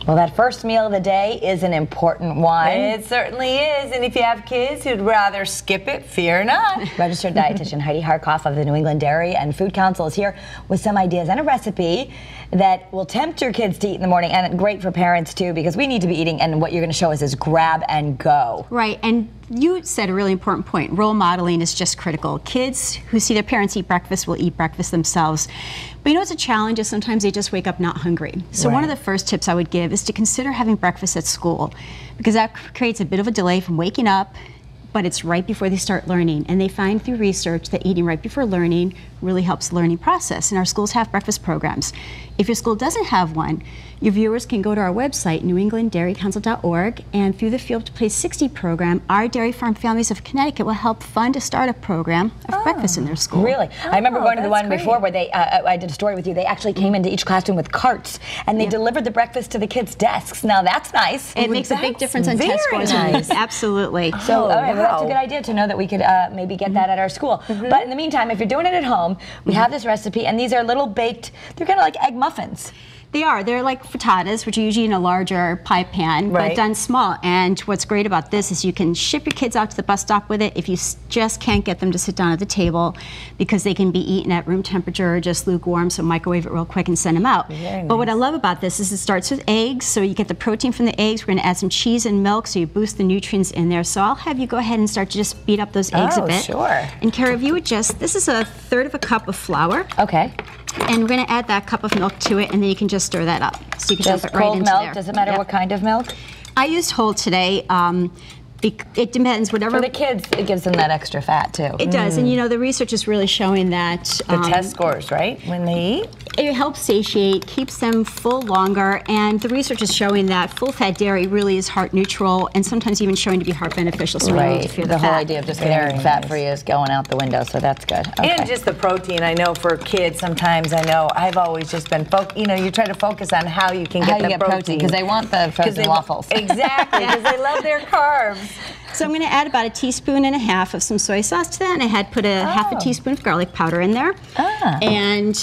Well, that first meal of the day is an important one. It certainly is. And if you have kids who'd rather skip it, fear not. Registered dietitian Heidi Harkoff of the New England Dairy and Food Council is here with some ideas and a recipe that will tempt your kids to eat in the morning, and great for parents too, because we need to be eating, and what you're going to show us is grab and go. Right, and you said a really important point. Role modeling is just critical. Kids who see their parents eat breakfast will eat breakfast themselves. But you know what's a challenge is sometimes they just wake up not hungry. So one of the first tips I would give is to consider having breakfast at school, because that creates a bit of a delay from waking up, but it's right before they start learning. And they find through research that eating right before learning really helps the learning process. And our schools have breakfast programs. If your school doesn't have one, your viewers can go to our website, newenglanddairycouncil.org, and through the Field to Place 60 program, our Dairy Farm Families of Connecticut will help fund a startup program of breakfast in their school. Really? I remember going to the one before where they, I did a story with you, they actually came into each classroom with carts, and they delivered the breakfast to the kids' desks. Now that's nice. It makes a big difference on test scores. Nice. Absolutely. So, all right, well, that's a good idea to know that we could maybe get that at our school. But in the meantime, if you're doing it at home, we have this recipe, and these are little baked, they're kind of like egg muffins. They are. They're like frittatas, which are usually in a larger pie pan, but done small. And what's great about this is you can ship your kids out to the bus stop with it if you just can't get them to sit down at the table, because they can be eaten at room temperature or just lukewarm, so microwave it real quick and send them out. But what I love about this is it starts with eggs, so you get the protein from the eggs. We're going to add some cheese and milk, so you boost the nutrients in there. So I'll have you go ahead and start to just beat up those eggs a bit. And Kara, if you would just, this is 1/3 of a cup of flour. Okay. And we're going to add that cup of milk to it, and then you can just stir that up. So you can just dump it right into milk? there. Does it matter what kind of milk? I used whole today. It depends, whatever. For the kids, it gives them that extra fat too. It does, and you know, the research is really showing that the test scores, right, when they eat? It helps satiate, keeps them full longer, and the research is showing that full-fat dairy really is heart neutral, and sometimes even showing to be heart beneficial. So the whole idea of just getting fat-free is going out the window, so that's good. And just the protein. I know for kids, sometimes I know I've always just been, you know, you try to focus on how you can get the protein. Because they want the frozen waffles. Exactly, because they love their carbs. So I'm going to add about 1.5 teaspoons of some soy sauce to that, and I had put a half a teaspoon of garlic powder in there. And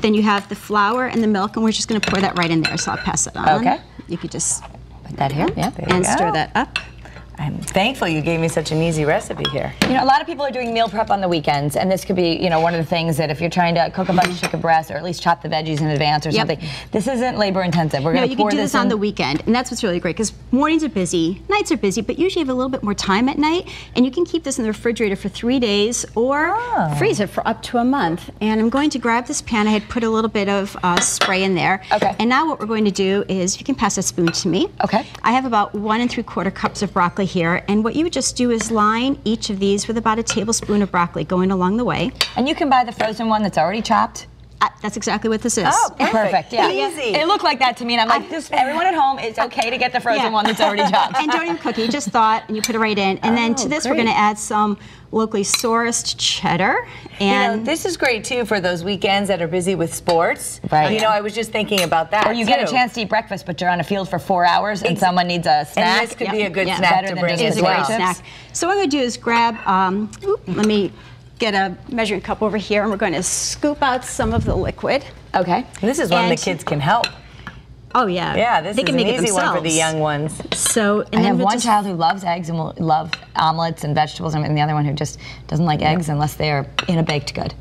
then you have the flour and the milk, and we're just going to pour that right in there, so I'll pass it on. Okay. You could just put that here, and stir that up. I'm thankful you gave me such an easy recipe here. You know, a lot of people are doing meal prep on the weekends, and this could be, you know, one of the things that if you're trying to cook a bunch of chicken breasts, or at least chop the veggies in advance or something, this isn't labor intensive. We're going to pour you can do this this on the weekend, and that's what's really great, because mornings are busy, nights are busy, but usually you have a little bit more time at night, and you can keep this in the refrigerator for 3 days or freeze it for up to a month. And I'm going to grab this pan. I had put a little bit of spray in there. Okay. And now what we're going to do is, you can pass a spoon to me. Okay. I have about 1 3/4 cups of broccoli here, and what you would just do is line each of these with about 1 tablespoon of broccoli going along the way. And you can buy the frozen one that's already chopped? That's exactly what this is. Oh, perfect. Yeah. Easy. It looked like that to me, and I'm like, everyone at home, it's okay to get the frozen one that's already chopped. And don't even cook it. You just thaw it, and you put it right in. And then to this, we're going to add some locally sourced cheddar. And you know, this is great too for those weekends that are busy with sports. Right. You know, I was just thinking about that. Or you get a chance to eat breakfast, but you're on a field for 4 hours, and someone needs a snack. And this could be a good snack to bring as well. Snack. So what I'm going to do is grab, let me get a measuring cup over here, and we're going to scoop out some of the liquid. Okay. This is one the kids can help. Oh yeah. Yeah, this they is can an make easy it one for the young ones. So I have one child who loves eggs and will love omelets and vegetables, and the other one who just doesn't like eggs unless they are in a baked good.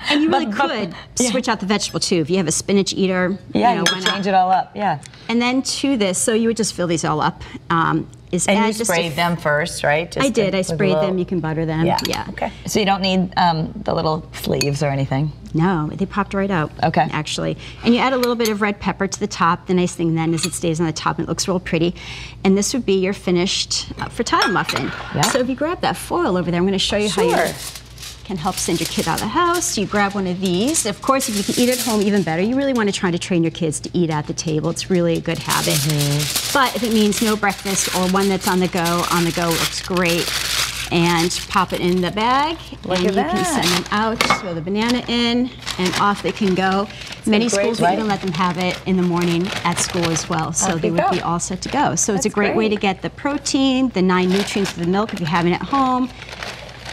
And you really could switch out the vegetable too. If you have a spinach eater, you can change it all up. Yeah. And then to this, so you would just fill these all up. And you sprayed them first, right? I did. I sprayed them. You can butter them. Yeah. Okay. So you don't need the little sleeves or anything? No, they popped right out. Okay. Actually. And you add a little bit of red pepper to the top. The nice thing then is it stays on the top and it looks real pretty. And this would be your finished frittata muffin. Yeah. So if you grab that foil over there, I'm going to show you how you can help send your kid out of the house. You grab one of these. Of course, if you can eat at home, even better. You really want to try to train your kids to eat at the table. It's really a good habit. But if it means no breakfast or one that's on the go looks great. And pop it in the bag, and you can send them out. Just throw the banana in, and off they can go. Many schools will even let them have it in the morning at school as well, so they would be all set to go. So it's a great way to get the protein, the 9 nutrients of the milk if you're having it at home.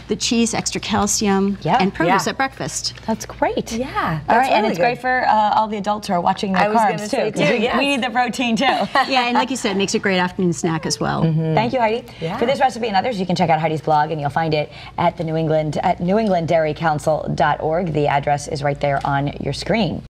the cheese, extra calcium, Yeah. and produce Yeah. at breakfast. That's great. Yeah, All right, and really it's great good. for all the adults who are watching their I was carbs gonna say too. 'Cause too, yes. We need the protein too. Yeah, and like you said, it makes a great afternoon snack as well. Thank you, Heidi. Yeah. For this recipe and others, you can check out Heidi's blog, and you'll find it at NewEnglandDairyCouncil.org. The address is right there on your screen.